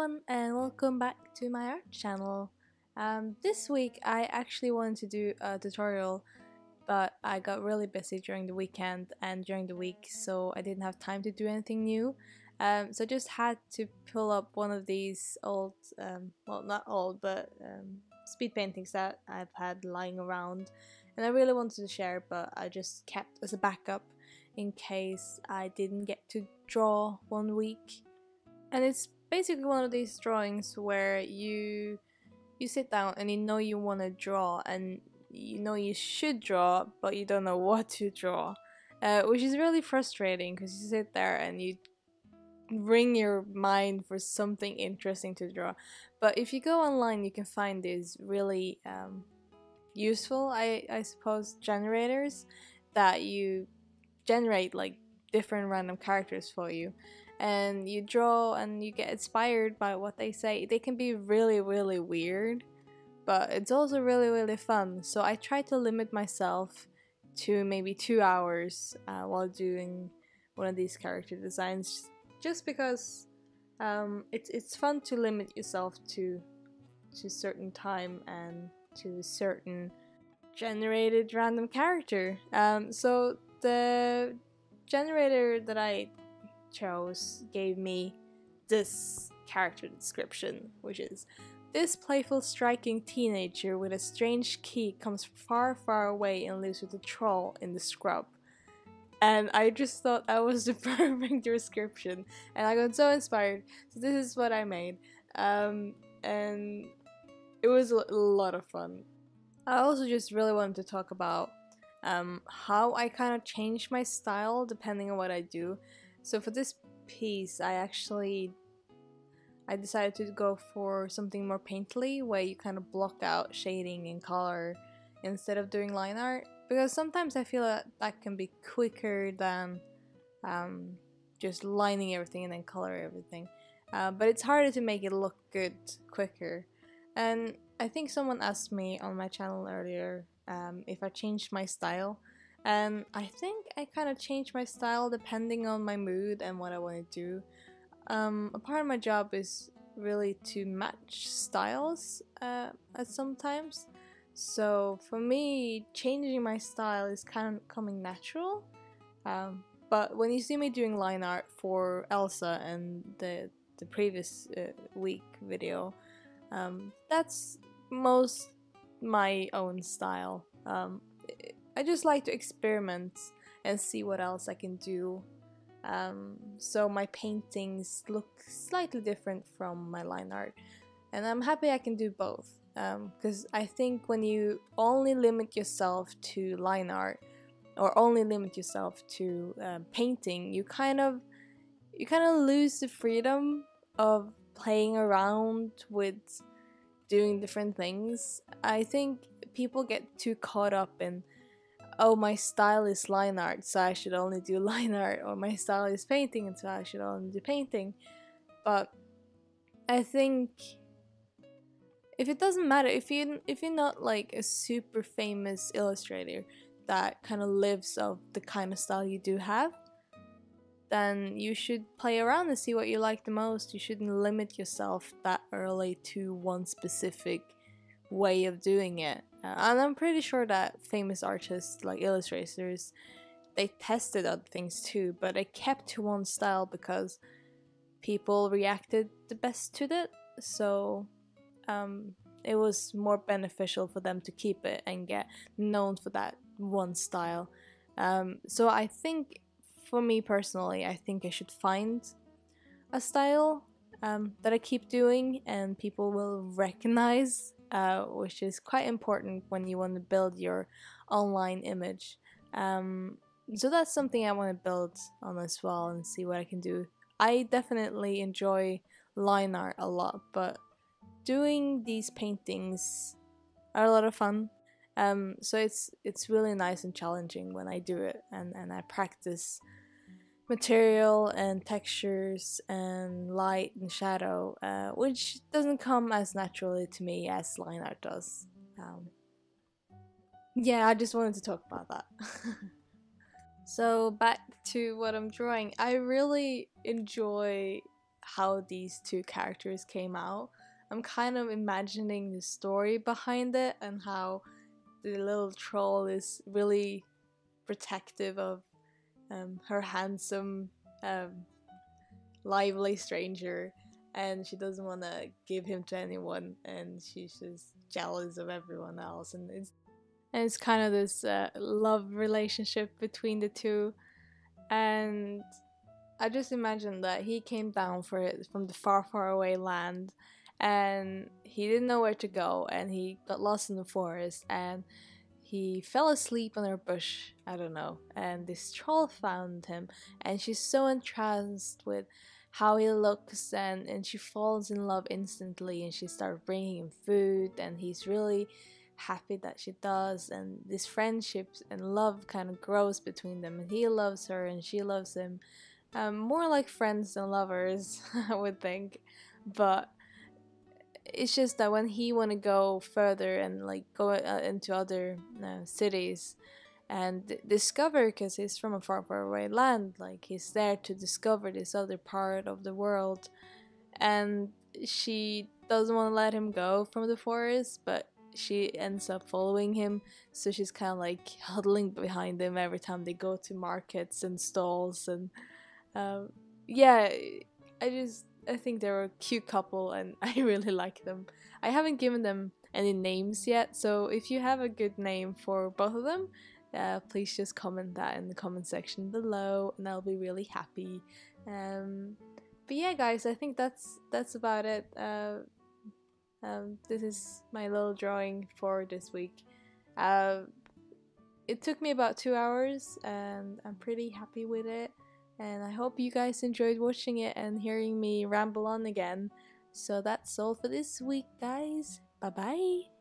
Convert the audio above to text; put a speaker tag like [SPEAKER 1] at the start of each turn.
[SPEAKER 1] everyone, and welcome back to my art channel. This week I actually wanted to do a tutorial, but I got really busy during the weekend and during the week, so I didn't have time to do anything new. So I just had to pull up one of these old, well, not old, but speed paintings that I've had lying around, and I really wanted to share, but I just kept as a backup in case I didn't get to draw one week. And it's basically one of these drawings where you sit down and you know you want to draw and you know you should draw, but you don't know what to draw, which is really frustrating because you sit there and you bring your mind for something interesting to draw. But if you go online, you can find these really useful, I suppose, generators that you generate like different random characters for you, and you draw and you get inspired by what they say. They can be really weird, but it's also really fun. So I try to limit myself to maybe 2 hours while doing one of these character designs, just because it's fun to limit yourself to certain time and to certain generated random character. So the generator that I chose gave me this character description, which is: this playful, striking teenager with a strange key comes far away and lives with a troll in the scrub. And I just thought that was the perfect description, and I got so inspired. So this is what I made, and it was a lot of fun. I also just really wanted to talk about how I kind of change my style depending on what I do. So for this piece, I decided to go for something more painterly, where you kind of block out shading and color instead of doing line art, because sometimes I feel that can be quicker than just lining everything and then color everything. But it's harder to make it look good quicker. And I think someone asked me on my channel earlier if I changed my style, and I think I kind of changed my style depending on my mood and what I want to do. A part of my job is really to match styles at sometimes. So for me, changing my style is kind of coming natural. But when you see me doing line art for Elsa and the previous week video, that's most my own style. I just like to experiment and see what else I can do. So my paintings look slightly different from my line art, and I'm happy I can do both, because I think when you only limit yourself to line art or only limit yourself to painting, you kind of lose the freedom of playing around with doing different things. I think people get too caught up in, oh, my style is line art, so I should only do line art, or my style is painting, and so I should only do painting. But I think if it doesn't matter, if you're not like a super famous illustrator that kind of lives off the kind of style you do have, then you should play around and see what you like the most. You shouldn't limit yourself that early to one specific way of doing it. And I'm pretty sure that famous artists like illustrators, they tested other things too, but they kept to one style because people reacted the best to it. So it was more beneficial for them to keep it and get known for that one style. So I think, for me personally, I think I should find a style that I keep doing and people will recognize, which is quite important when you want to build your online image. So that's something I want to build on as well and see what I can do. I definitely enjoy line art a lot, but doing these paintings are a lot of fun. So it's really nice and challenging when I do it, and I practice material and textures and light and shadow, which doesn't come as naturally to me as line art does. Yeah, I just wanted to talk about that. So back to what I'm drawing. I really enjoy how these two characters came out. I'm kind of imagining the story behind it and how the little troll is really protective of her handsome, lively stranger, and she doesn't want to give him to anyone, and she's just jealous of everyone else, and it's kind of this love relationship between the two. And I just imagine that he came down for it from the far, far away land, and he didn't know where to go, and he got lost in the forest, and he fell asleep on a bush, I don't know, and this troll found him, and she's so entranced with how he looks, and she falls in love instantly, and she starts bringing him food, and he's really happy that she does, and this friendship and love kind of grows between them, and he loves her and she loves him, more like friends than lovers, I would think. But it's just that when he want to go further and like go into other cities and discover, because he's from a far, far away land, like he's there to discover this other part of the world, and she doesn't want to let him go from the forest, but she ends up following him, so she's kind of like huddling behind him every time they go to markets and stalls, and yeah, I think they're a cute couple, and I really like them. I haven't given them any names yet, so if you have a good name for both of them, please just comment that in the comment section below, and I'll be really happy. But yeah, guys, I think that's about it. This is my little drawing for this week. It took me about 2 hours, and I'm pretty happy with it. And I hope you guys enjoyed watching it and hearing me ramble on again. So that's all for this week, guys. Bye bye.